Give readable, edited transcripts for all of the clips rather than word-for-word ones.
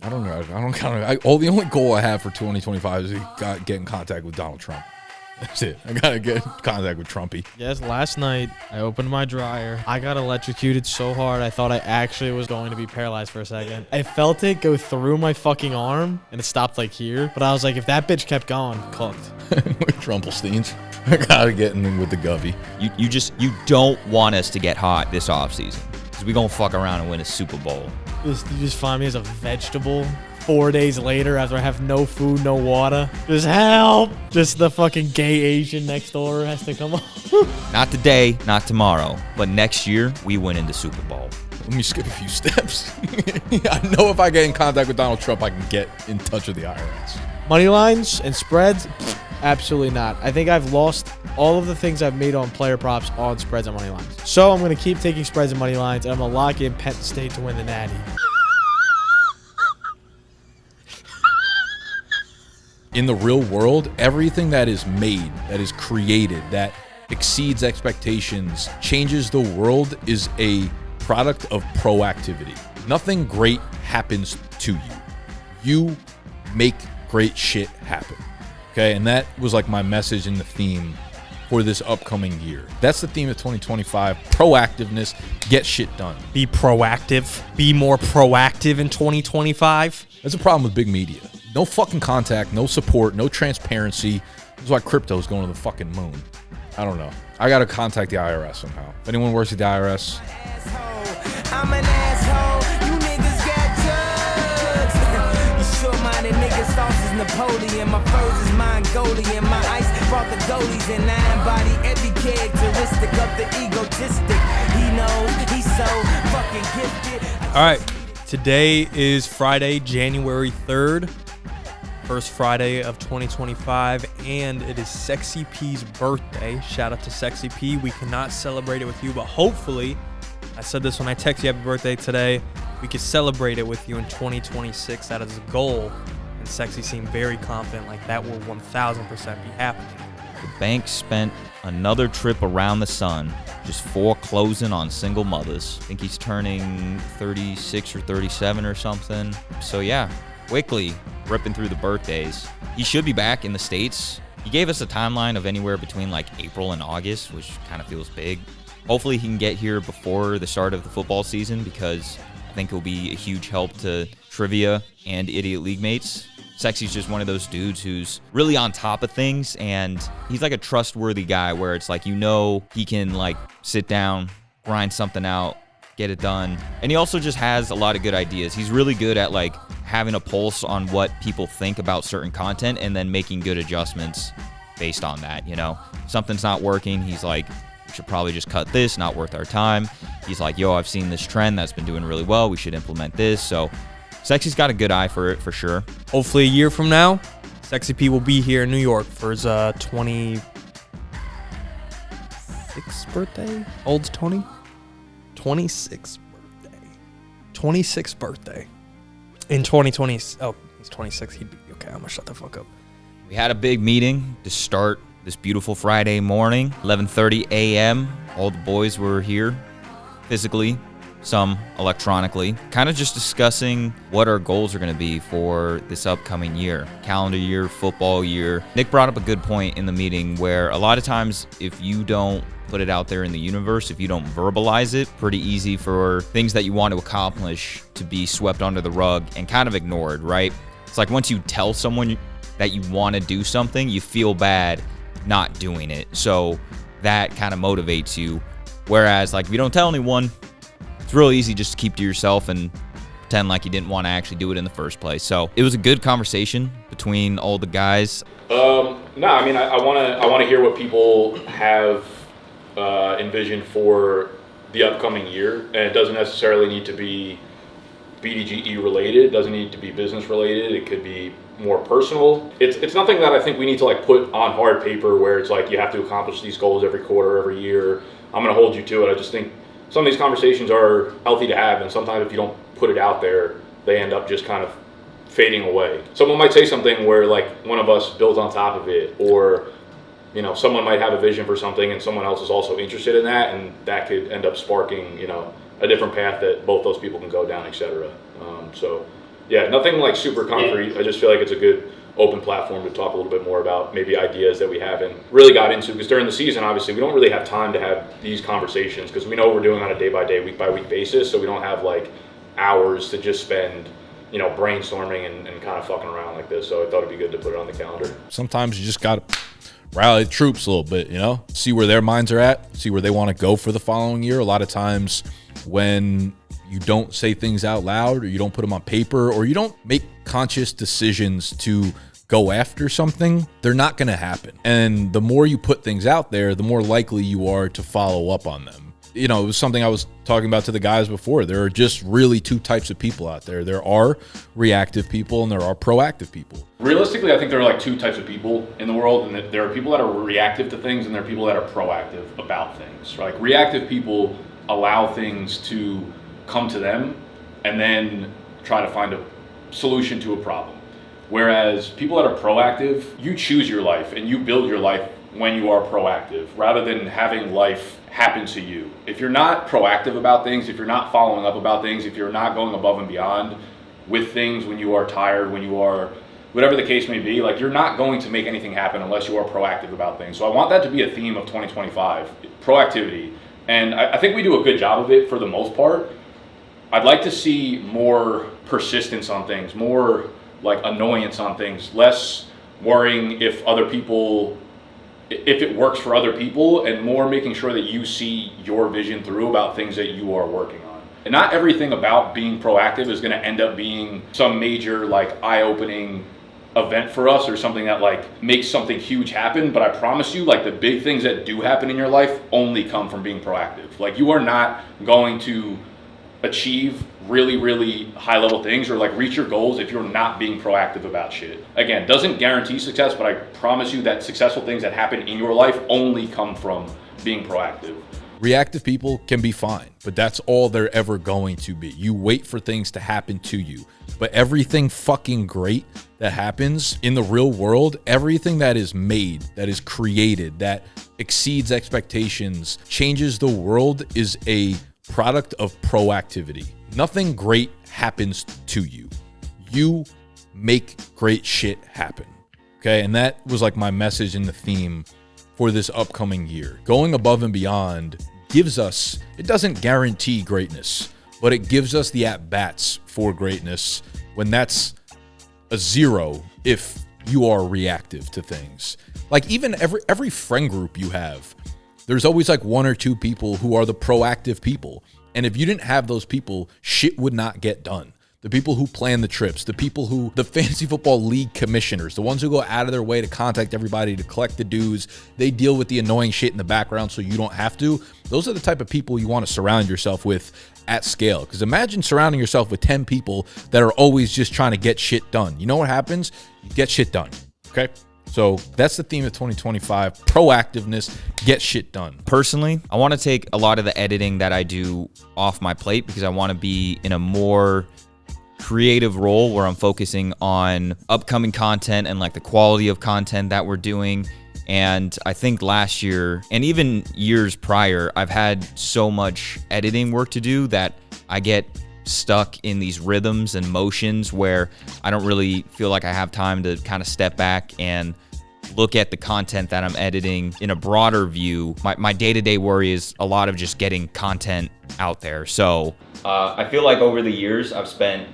I don't know. The only goal I have for 2025 is to get in contact with Donald Trump. That's it. I gotta get in contact with Trumpy. Yes, last night I opened my dryer. I got electrocuted so hard I thought I actually was going to be paralyzed for a second. I felt it go through my fucking arm and it stopped like here. But I was like, if that bitch kept going, cooked. With Trumpelsteins. I gotta get in with the Govy. You don't want us to get hot this offseason because we gonna fuck around and win a Super Bowl. You just find me as a vegetable 4 days later after I have no food, no water. Just help. Just the fucking gay Asian next door has to come on. Not today, not tomorrow, but next year we win in the Super Bowl. Let me skip a few steps. I know if I get in contact with Donald Trump, I can get in touch with the IRS. Money lines and spreads? Absolutely not. I think I've lost all of the things I've made on player props on spreads and money lines. So I'm going to keep taking spreads and money lines, and I'm going to lock in Penn State to win the Natty. In the real world, everything that is made, that is created, that exceeds expectations, changes the world is a product of proactivity. Nothing great happens to you. You make great shit happen. Okay, and that was like my message and the theme for this upcoming year. That's the theme of 2025, proactiveness, get shit done. Be proactive. Be more proactive in 2025. That's a problem with big media. No fucking contact, no support, no transparency. That's why crypto's going to the fucking moon. I don't know. I got to contact the IRS somehow. If anyone works at the IRS. I'm an asshole. You niggas got drugs. You sure-minded niggas, sauce is Napoleon. My furs is Mongolian. My ice brought the goalies and I embody every characteristic of the egotistic. He knows he's so fucking gifted. All right. Today is Friday, January 3rd. First Friday of 2025, and it is Sexy P's birthday. Shout out to Sexy P. We cannot celebrate it with you, but hopefully, I said this when I text you happy birthday today, we could celebrate it with you in 2026. That is a goal, and Sexy seemed very confident like that will 1000% be happening. The bank spent another trip around the sun, just foreclosing on single mothers. I think he's turning 36 or 37 or something. So yeah, quickly ripping through the birthdays. He should be back in the States. He gave us a timeline of anywhere between like April and August, which kind of feels big. Hopefully he can get here before the start of the football season because I think he'll be a huge help to trivia and Idiot League mates. Sexy's just one of those dudes who's really on top of things, and he's like a trustworthy guy where it's like, you know, he can like sit down, grind something out, get it done. And he also just has a lot of good ideas. He's really good at like having a pulse on what people think about certain content and then making good adjustments based on that, you know? If something's not working, he's like, we should probably just cut this, not worth our time. He's like, yo, I've seen this trend that's been doing really well. We should implement this. So Sexy's got a good eye for it for sure. Hopefully a year from now, Sexy P will be here in New York for his 26th birthday. Old's 20? 26th birthday. 26th birthday. In 2020. Oh, he's 26. He'd be okay. I'm gonna shut the fuck up. We had a big meeting to start this beautiful Friday morning, 11:30 a.m. All the boys were here physically, some electronically, kind of just discussing what our goals are going to be for this upcoming year, calendar year, football year. Nick brought up a good point in the meeting where a lot of times if you don't put it out there in the universe, if you don't verbalize it, pretty easy for things that you want to accomplish to be swept under the rug and kind of ignored, right? It's like once you tell someone that you want to do something, you feel bad not doing it. So that kind of motivates you. Whereas like if you don't tell anyone, it's real easy just to keep to yourself and pretend like you didn't want to actually do it in the first place. So it was a good conversation between all the guys. No, I mean, I want to hear what people have envisioned for the upcoming year, and it doesn't necessarily need to be BDGE related. It doesn't need to be business related. It could be more personal. It's nothing that I think we need to like put on hard paper where it's like you have to accomplish these goals every quarter, every year. I'm going to hold you to it. I just think some of these conversations are healthy to have, and sometimes if you don't put it out there, they end up just kind of fading away. Someone might say something where like one of us builds on top of it, or you know, someone might have a vision for something and someone else is also interested in that, and that could end up sparking, you know, a different path that both those people can go down, etc. So Yeah, nothing like super concrete. I just feel like it's a good open platform to talk a little bit more about maybe ideas that we haven't really got into, because during the season, obviously, we don't really have time to have these conversations because we know we're doing on a day-by-day, week-by-week basis, so we don't have like hours to just spend, you know, brainstorming and kind of fucking around like this. So I thought it'd be good to put it on the calendar. Sometimes you just got to rally the troops a little bit, you know, see where their minds are at, see where they want to go for the following year. A lot of times when you don't say things out loud, or you don't put them on paper, or you don't make conscious decisions to go after something, they're not going to happen. And the more you put things out there, the more likely you are to follow up on them. You know, it was something I was talking about to the guys before. There are just really two types of people out there. There are reactive people and there are proactive people. Realistically, I think there are like two types of people in the world, and that there are people that are reactive to things and there are people that are proactive about things. Like reactive people allow things to come to them and then try to find a solution to a problem. Whereas people that are proactive, you choose your life and you build your life when you are proactive rather than having life happen to you. If you're not proactive about things, if you're not following up about things, if you're not going above and beyond with things when you are tired, when you are, whatever the case may be, like you're not going to make anything happen unless you are proactive about things. So I want that to be a theme of 2025, proactivity. And I think we do a good job of it for the most part. I'd like to see more persistence on things, more like annoyance on things, less worrying if it works for other people, and more making sure that you see your vision through about things that you are working on. And not everything about being proactive is going to end up being some major like eye-opening event for us or something that like makes something huge happen, but I promise you, like the big things that do happen in your life only come from being proactive. Like you are not going to achieve really, really high level things or like reach your goals if you're not being proactive about shit. Again, doesn't guarantee success, but I promise you that successful things that happen in your life only come from being proactive. Reactive people can be fine, but that's all they're ever going to be. You wait for things to happen to you, but everything fucking great that happens in the real world, everything that is made, that is created, that exceeds expectations, changes the world, is a product of proactivity. Nothing great happens to you. You make great shit happen. Okay. And that was like my message and the theme for this upcoming year. Going above and beyond gives us, it doesn't guarantee greatness, but it gives us the at-bats for greatness when that's a zero if you are reactive to things. Like even every friend group you have, there's always like one or two people who are the proactive people. And if you didn't have those people, shit would not get done. The people who plan the trips, the fantasy football league commissioners, the ones who go out of their way to contact everybody to collect the dues, they deal with the annoying shit in the background so you don't have to. Those are the type of people you want to surround yourself with at scale. Because imagine surrounding yourself with 10 people that are always just trying to get shit done. You know what happens? You get shit done, okay? So that's the theme of 2025, proactiveness, get shit done. Personally, I want to take a lot of the editing that I do off my plate because I want to be in a more creative role where I'm focusing on upcoming content and like the quality of content that we're doing. And I think last year and even years prior, I've had so much editing work to do that I get stuck in these rhythms and motions where I don't really feel like I have time to kind of step back and look at the content that I'm editing in a broader view. My day-to-day worry is a lot of just getting content out there. So I feel like over the years I've spent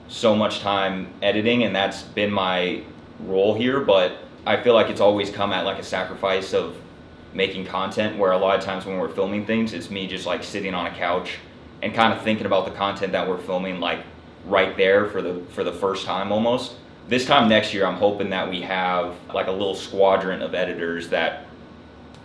so much time editing, and that's been my role here, but I feel like it's always come at like a sacrifice of making content, where a lot of times when we're filming things, it's me just like sitting on a couch and kind of thinking about the content that we're filming like right there for the first time almost. This time next year, I'm hoping that we have like a little squadron of editors that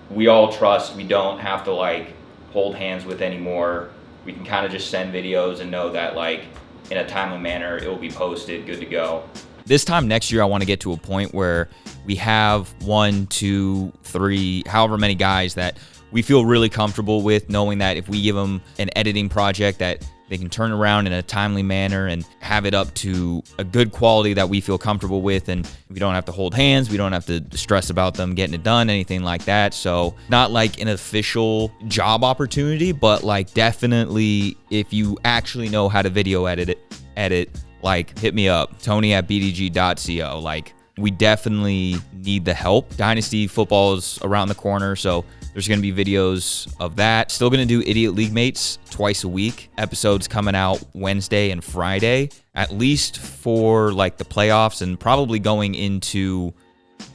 we all trust. We don't have to like hold hands with anymore. We can kind of just send videos and know that like in a timely manner, it will be posted, good to go. This time next year, I want to get to a point where we have 1, 2, 3, however many guys that we feel really comfortable with, knowing that if we give them an editing project that they can turn around in a timely manner and have it up to a good quality that we feel comfortable with, and we don't have to hold hands, we don't have to stress about them getting it done, anything like that. So not like an official job opportunity, but like definitely if you actually know how to video edit like hit me up, Tony at BDGE.co. Like, we definitely need the help. Dynasty football is around the corner, so there's going to be videos of that. Still going to do Idiot League Mates twice a week. Episodes coming out Wednesday and Friday, at least for like the playoffs and probably going into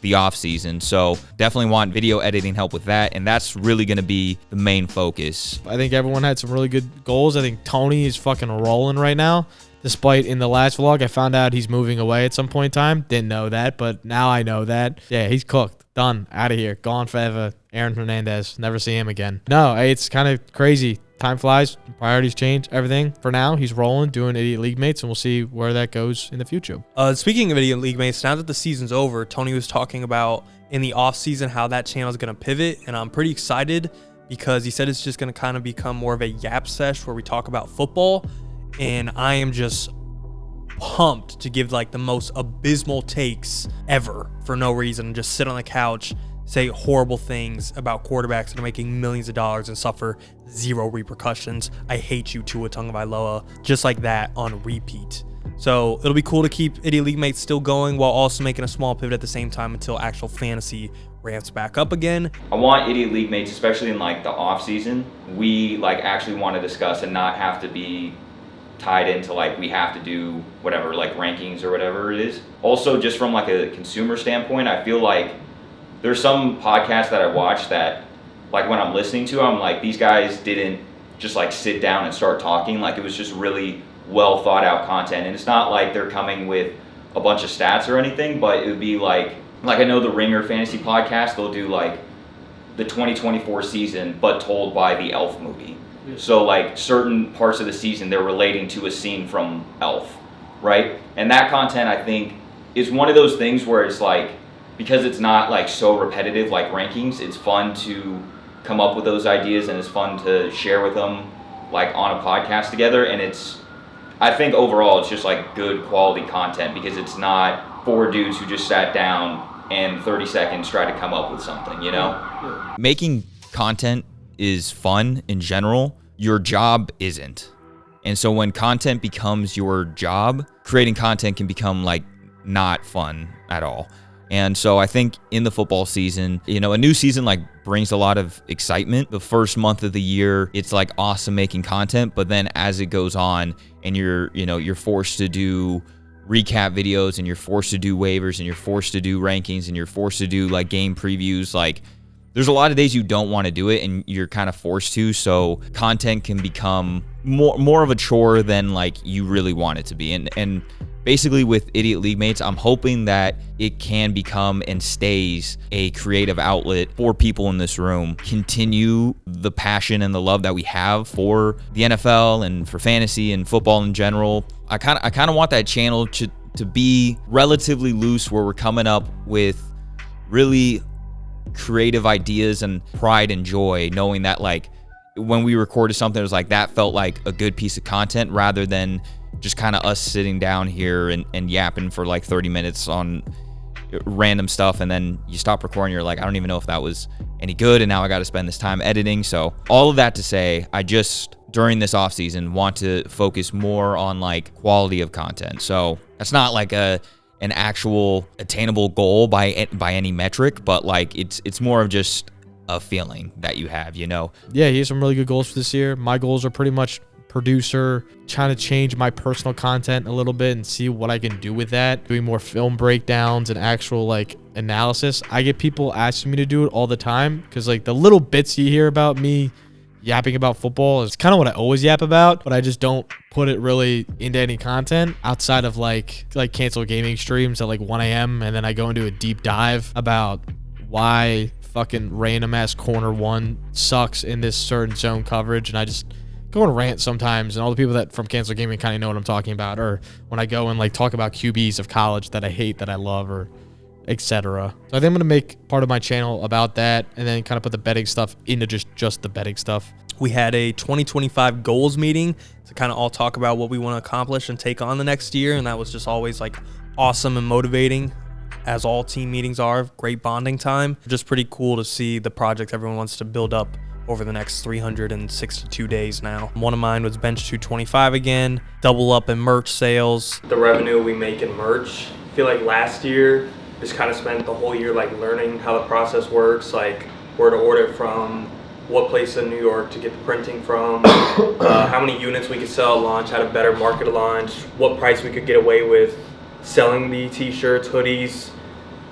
the off season. So definitely want video editing help with that, and that's really going to be the main focus. I think everyone had some really good goals. I think Tony is fucking rolling right now. Despite in the last vlog, I found out he's moving away at some point in time. Didn't know that, but now I know that. Yeah, he's cooked. Done. Out of here. Gone forever. Aaron Hernandez. Never see him again. No, it's kind of crazy. Time flies. Priorities change. Everything. For now, he's rolling, doing Idiot League Mates, and we'll see where that goes in the future. Speaking of Idiot League Mates, now that the season's over, Tony was talking about in the offseason how that channel is going to pivot, and I'm pretty excited because he said it's just going to kind of become more of a yap sesh where we talk about football, and I am just pumped to give like the most abysmal takes ever for no reason, just sit on the couch, say horrible things about quarterbacks that are making millions of dollars and suffer zero repercussions. I hate you, Tua Tagovailoa, just like that on repeat. So it'll be cool to keep Idiot League Mates still going while also making a small pivot at the same time until actual fantasy ramps back up again. I want Idiot League Mates, especially in like the off season, we like actually want to discuss and not have to be tied into like we have to do whatever, like rankings or whatever it is. Also, just from like a consumer standpoint, I feel like there's some podcasts that I watch that like when I'm listening to, I'm like, these guys didn't just like sit down and start talking. Like, it was just really well thought out content, and it's not like they're coming with a bunch of stats or anything, but it would be like I know the Ringer Fantasy Podcast, they'll do like the 2024 season but told by the Elf movie. So like certain parts of the season they're relating to a scene from Elf, right? And that content, I think, is one of those things where it's like, because it's not like so repetitive like rankings, it's fun to come up with those ideas and it's fun to share with them like on a podcast together. And it's, I think overall it's just like good quality content because it's not four dudes who just sat down and 30 seconds try to come up with something, you know? Making content is fun in general. Your job isn't. And so when content becomes your job, creating content can become like not fun at all. And so I think in the football season, you know, a new season like brings a lot of excitement. The first month of the year, it's like awesome making content, but then as it goes on and you're forced to do recap videos and you're forced to do waivers and you're forced to do rankings and you're forced to do like game previews, like there's a lot of days you don't want to do it and you're kind of forced to, so content can become more of a chore than like you really want it to be. And basically with Idiot League Mates, I'm hoping that it can become and stays a creative outlet for people in this room. Continue the passion and the love that we have for the NFL and for fantasy and football in general. I kind of want that channel to be relatively loose, where we're coming up with really creative ideas and pride and joy, knowing that like when we recorded something, it was like that felt like a good piece of content rather than just kind of us sitting down here and yapping for like 30 minutes on random stuff, and then you stop recording, you're like, I don't even know if that was any good, and now I got to spend this time editing. So all of that to say, I just during this off season want to focus more on like quality of content. So that's not like an actual attainable goal by any metric, but like it's more of just a feeling that you have, you know? Yeah, he has some really good goals for this year. My goals are pretty much producer, trying to change my personal content a little bit and see what I can do with that, doing more film breakdowns and actual like analysis. I get people asking me to do it all the time because like the little bits you hear about me yapping about football is kind of what I always yap about, but I just don't put it really into any content outside of like canceled gaming streams at like 1 a.m. and then I go into a deep dive about why fucking random ass corner one sucks in this certain zone coverage, and I just go and rant sometimes, and all the people that from Cancel Gaming kind of know what I'm talking about, or when I go and like talk about QBs of college that I hate, that I love, or etc. So I think I'm going to make part of my channel about that, and then kind of put the betting stuff into just the betting stuff. We had a 2025 goals meeting to kind of all talk about what we want to accomplish and take on the next year, and that was just always like awesome and motivating, as all team meetings are. Great bonding time. Just pretty cool to see the project everyone wants to build up over the next 362 days now. One of mine was bench 225 again, double up in merch sales. The revenue we make in merch, I feel like last year, just kind of spent the whole year like learning how the process works, like where to order it from, what place in New York to get the printing from, how many units we could sell at launch, how to better market at launch, what price we could get away with selling the t-shirts, hoodies,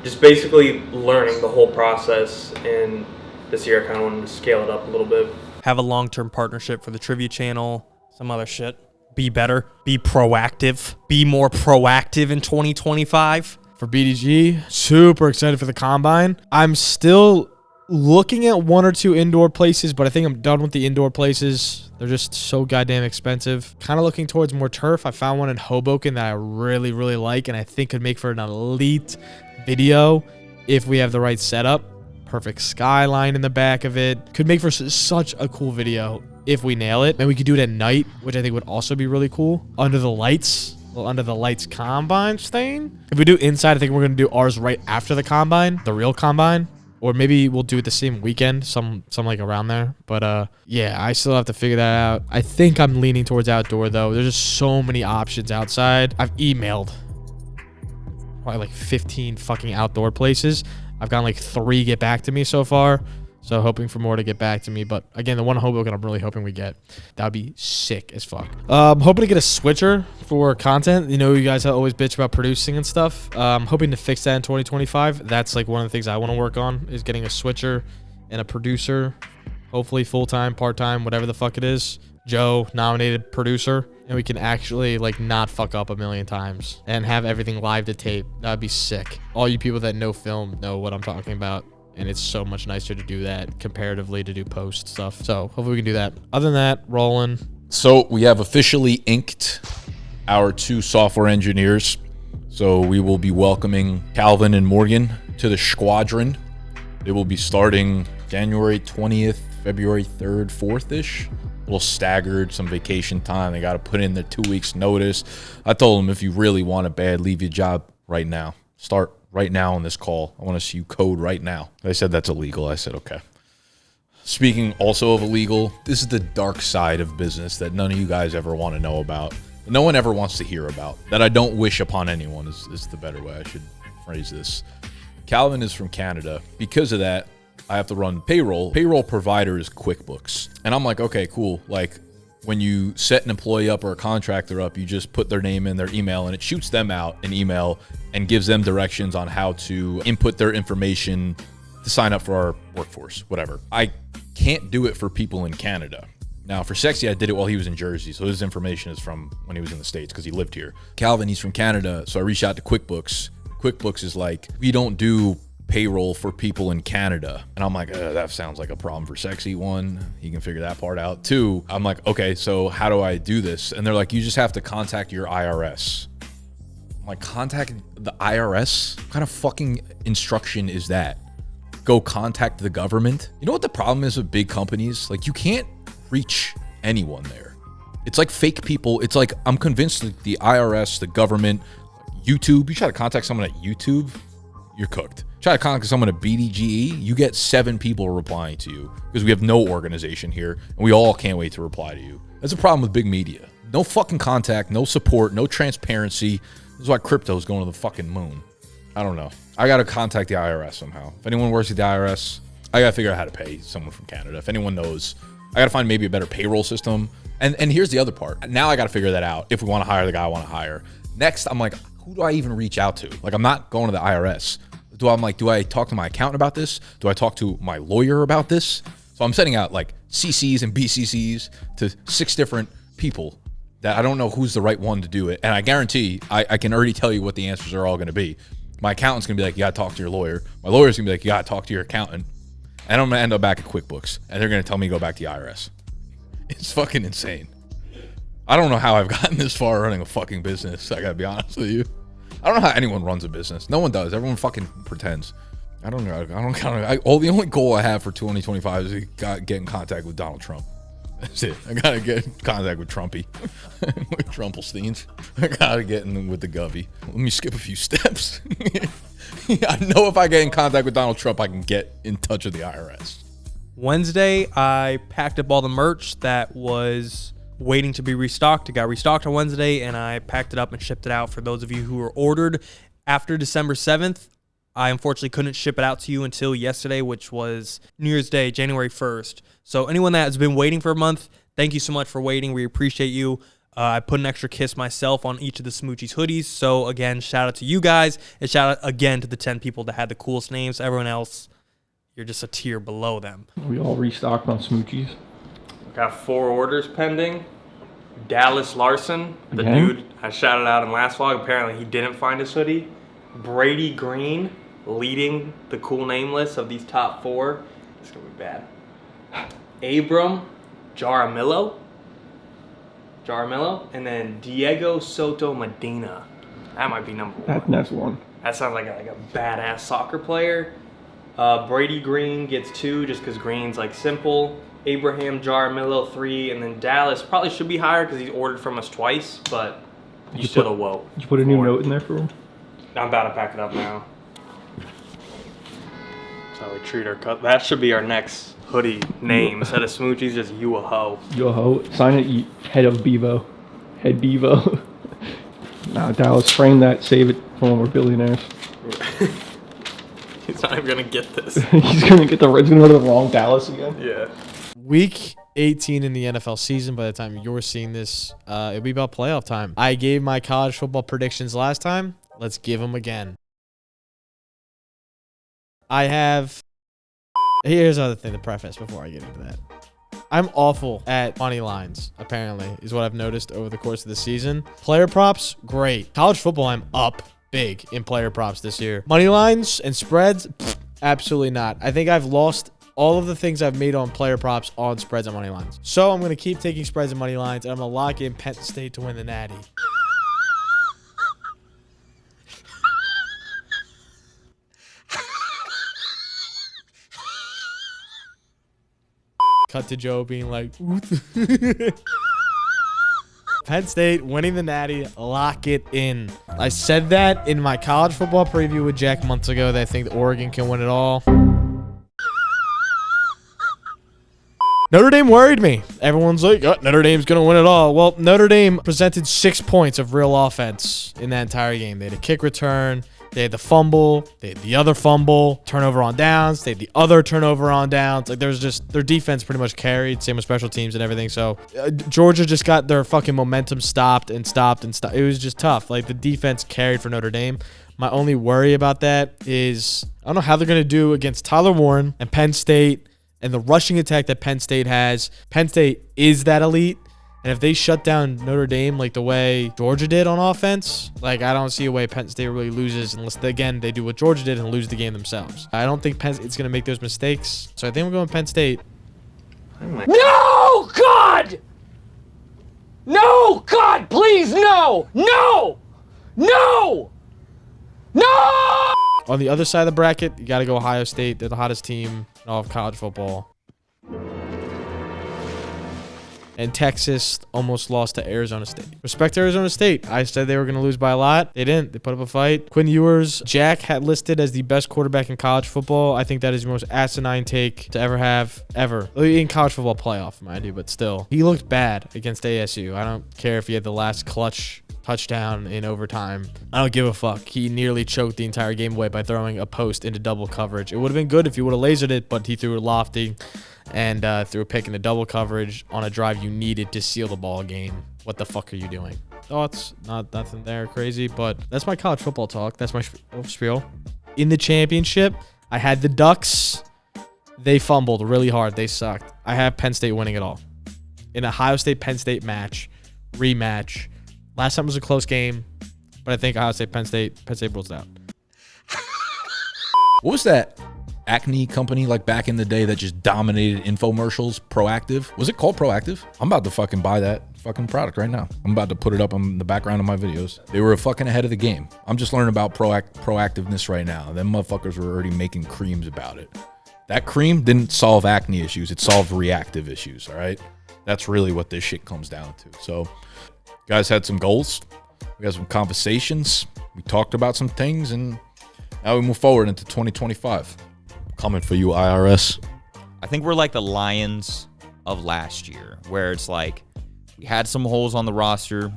just basically learning the whole process. And this year I kind of wanted to scale it up a little bit. Have a long-term partnership for the trivia channel, some other shit. Be better, be proactive, be more proactive in 2025. For BDGE, super excited for the combine. I'm still looking at one or two indoor places, but I think I'm done with the indoor places. They're just so goddamn expensive. Kind of looking towards more turf. I found one in Hoboken that I really, really like, and I think could make for an elite video if we have the right setup. Perfect skyline in the back of it. Could make for such a cool video if we nail it. And we could do it at night, which I think would also be really cool. Under the lights. Well, under the lights combine thing. If we do inside, I think we're going to do ours right after the combine, the real combine. Or maybe we'll do it the same weekend, some like around there. But yeah, I still have to figure that out. I think I'm leaning towards outdoor though. There's just so many options outside. I've emailed probably like 15 fucking outdoor places. I've gotten like 3 get back to me so far. So hoping for more to get back to me. But again, the one in Hoboken I'm really hoping we get. That would be sick as fuck. Hoping to get a switcher for content. You know, you guys always bitch about producing and stuff. Hoping to fix that in 2025. That's like one of the things I want to work on is getting a switcher and a producer. Hopefully full-time, part-time, whatever the fuck it is. Joe, nominated producer. And we can actually like not fuck up a million times and have everything live to tape. That'd be sick. All you people that know film know what I'm talking about. And it's so much nicer to do that comparatively to do post stuff. So hopefully we can do that. Other than that, rolling. So we have officially inked our 2 software engineers. So we will be welcoming Calvin and Morgan to the squadron. They will be starting January 20th, February 3rd, 4th-ish. A little staggered, some vacation time. They got to put in their 2 weeks notice. I told them if you really want it bad, leave your job right now. Start right now on this call. I want to see you code right now. They said that's illegal. I said, okay. Speaking also of illegal, this is the dark side of business that none of you guys ever want to know about. No one ever wants to hear about. That I don't wish upon anyone is the better way I should phrase this. Calvin is from Canada. Because of that, I have to run payroll. Payroll provider is QuickBooks. And I'm like, okay, cool. Like when you set an employee up or a contractor up, you just put their name in, their email, and it shoots them out an email and gives them directions on how to input their information to sign up for our workforce, whatever. I can't do it for people in Canada. Now, for Sexy, I did it while he was in Jersey, so his information is from when he was in the States because he lived here. Calvin, he's from Canada, so I reached out to QuickBooks. QuickBooks is like, we don't do payroll for people in Canada. And I'm like, that sounds like a problem for Sexy. 1, he can figure that part out. 2, I'm like, okay, so how do I do this? And they're like, you just have to contact your IRS. I'm like, contact the IRS? What kind of fucking instruction is that? Go contact the government? You know what the problem is with big companies? Like, you can't reach anyone there. It's like fake people. It's like, I'm convinced that the IRS, the government, YouTube, you try to contact someone at YouTube, you're cooked. Try to contact someone at BDGE, you get 7 people replying to you because we have no organization here and we all can't wait to reply to you. That's a problem with big media. No fucking contact, no support, no transparency. This is why crypto is going to the fucking moon. I don't know. I got to contact the IRS somehow. If anyone works at the IRS, I got to figure out how to pay someone from Canada. If anyone knows, I got to find maybe a better payroll system. And here's the other part. Now I got to figure that out if we want to hire the guy I want to hire. Next, I'm like, who do I even reach out to? Like, I'm not going to the IRS. Do I talk to my accountant about this? Do I talk to my lawyer about this? So I'm sending out like CCs and BCCs to 6 different people that I don't know who's the right one to do it. And I guarantee I can already tell you what the answers are all going to be. My accountant's going to be like, you got to talk to your lawyer. My lawyer's going to be like, you got to talk to your accountant. And I'm going to end up back at QuickBooks. And they're going to tell me to go back to the IRS. It's fucking insane. I don't know how I've gotten this far running a fucking business. I got to be honest with you. I don't know how anyone runs a business. No one does. Everyone fucking pretends. I don't know. The only goal I have for 2025 is to get in contact with Donald Trump. That's it. I gotta get in contact with Trumpy, with Trumpelsteins. I gotta get in with the Govy. Let me skip a few steps. I know if I get in contact with Donald Trump, I can get in touch with the IRS. Wednesday, I packed up all the merch that was waiting to be restocked. It got restocked on Wednesday, and I packed it up and shipped it out. For those of you who were ordered after December 7th, I unfortunately couldn't ship it out to you until yesterday, which was New Year's Day, January 1st. So anyone that has been waiting for a month, thank you so much for waiting. We appreciate you. I put an extra kiss myself on each of the Smoochies hoodies. So again, shout out to you guys, and shout out again to the 10 people that had the coolest names. Everyone else, you're just a tier below them. We all restocked on Smoochies. Got 4 orders pending. Dallas Larson, the Again? dude I shouted out in last vlog. Apparently he didn't find his hoodie. Brady Green leading the cool name list of these top 4. It's gonna be bad. Abram Jaramillo, and then Diego Soto Medina. That might be number 1. That's one. That sounds like a badass soccer player. Brady Green gets 2 just because Green's like simple. Abraham Jaramillo 3, and then Dallas probably should be higher because he's ordered from us twice, but you still a whoa. Did you put a new note in there for him? I'm about to pack it up now. So we treat our cut. That should be our next hoodie name. Instead of Smoochies, just you a hoe. You a hoe. Sign it, you head of Bevo. Head Bevo. Nah, Dallas, frame that, save it for when we're billionaires. He's not even gonna get this. He's gonna go to the wrong Dallas again. Yeah. Week 18 in the NFL season. By the time you're seeing this, it'll be about playoff time. I gave my college football predictions last time. Let's give them again. Here's the other thing to preface before I get into that. I'm awful at money lines, apparently, is what I've noticed over the course of the season. Player props, great. College football, I'm up big in player props this year. Money lines and spreads, absolutely not. I think I've lost all of the things I've made on player props on spreads and money lines. So I'm going to keep taking spreads and money lines, and I'm going to lock in Penn State to win the Natty. Cut to Joe being like, Penn State winning the Natty, lock it in. I said that in my college football preview with Jack months ago that I think Oregon can win it all. Notre Dame worried me. Everyone's like, oh, Notre Dame's going to win it all. Well, Notre Dame presented 6 points of real offense in that entire game. They had a kick return. They had the fumble. They had the other fumble. Turnover on downs. They had the other turnover on downs. Like, there's just, their defense pretty much carried. Same with special teams and everything. So, Georgia just got their fucking momentum stopped. It was just tough. Like, the defense carried for Notre Dame. My only worry about that is, I don't know how they're going to do against Tyler Warren and Penn State and the rushing attack that Penn State has. Penn State is that elite. And if they shut down Notre Dame like the way Georgia did on offense, like, I don't see a way Penn State really loses unless, again, they do what Georgia did and lose the game themselves. I don't think Penn State's going to make those mistakes. So I think we're going Penn State. No, God! No, God, please, no! No! No! No! On the other side of the bracket, you got to go Ohio State. They're the hottest team in all of college football. And Texas almost lost to Arizona State. Respect to Arizona State. I said they were going to lose by a lot. They didn't. They put up a fight. Quinn Ewers, Jack had listed as the best quarterback in college football. I think that is the most asinine take to ever have, ever. In college football playoff, mind you, but still. He looked bad against ASU. I don't care if he had the last clutch touchdown in overtime. I don't give a fuck. He nearly choked the entire game away by throwing a post into double coverage. It would have been good if he would have lasered it, but he threw it lofty and threw a pick in the double coverage on a drive you needed to seal the ball game. What the fuck are you doing? Thoughts? Nothing there crazy, but that's my college football talk. That's my spiel. In the championship, I had the Ducks. They fumbled really hard. They sucked. I have Penn State winning it all. In Ohio State-Penn State rematch. Last time was a close game, but I think Ohio State, Penn State rules it out. What was that acne company like back in the day that just dominated infomercials? Proactive? Was it called Proactive? I'm about to fucking buy that fucking product right now. I'm about to put it up on the background of my videos. They were fucking ahead of the game. I'm just learning about proactiveness right now. Them motherfuckers were already making creams about it. That cream didn't solve acne issues. It solved reactive issues, all right? That's really what this shit comes down to. So, guys had some goals. We had some conversations. We talked about some things, and now we move forward into 2025. Coming for you, IRS. I think we're like the Lions of last year, where it's like we had some holes on the roster.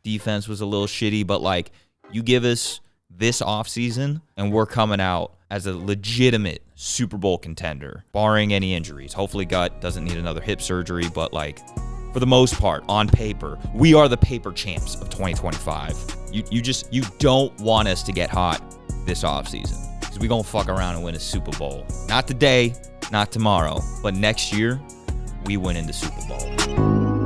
Defense was a little shitty, but like you give us this offseason and we're coming out as a legitimate Super Bowl contender, barring any injuries. Hopefully Gut doesn't need another hip surgery, but like for the most part, on paper, we are the paper champs of 2025. You don't want us to get hot this offseason because we're going to fuck around and win a Super Bowl. Not today, not tomorrow, but next year, we win in the Super Bowl.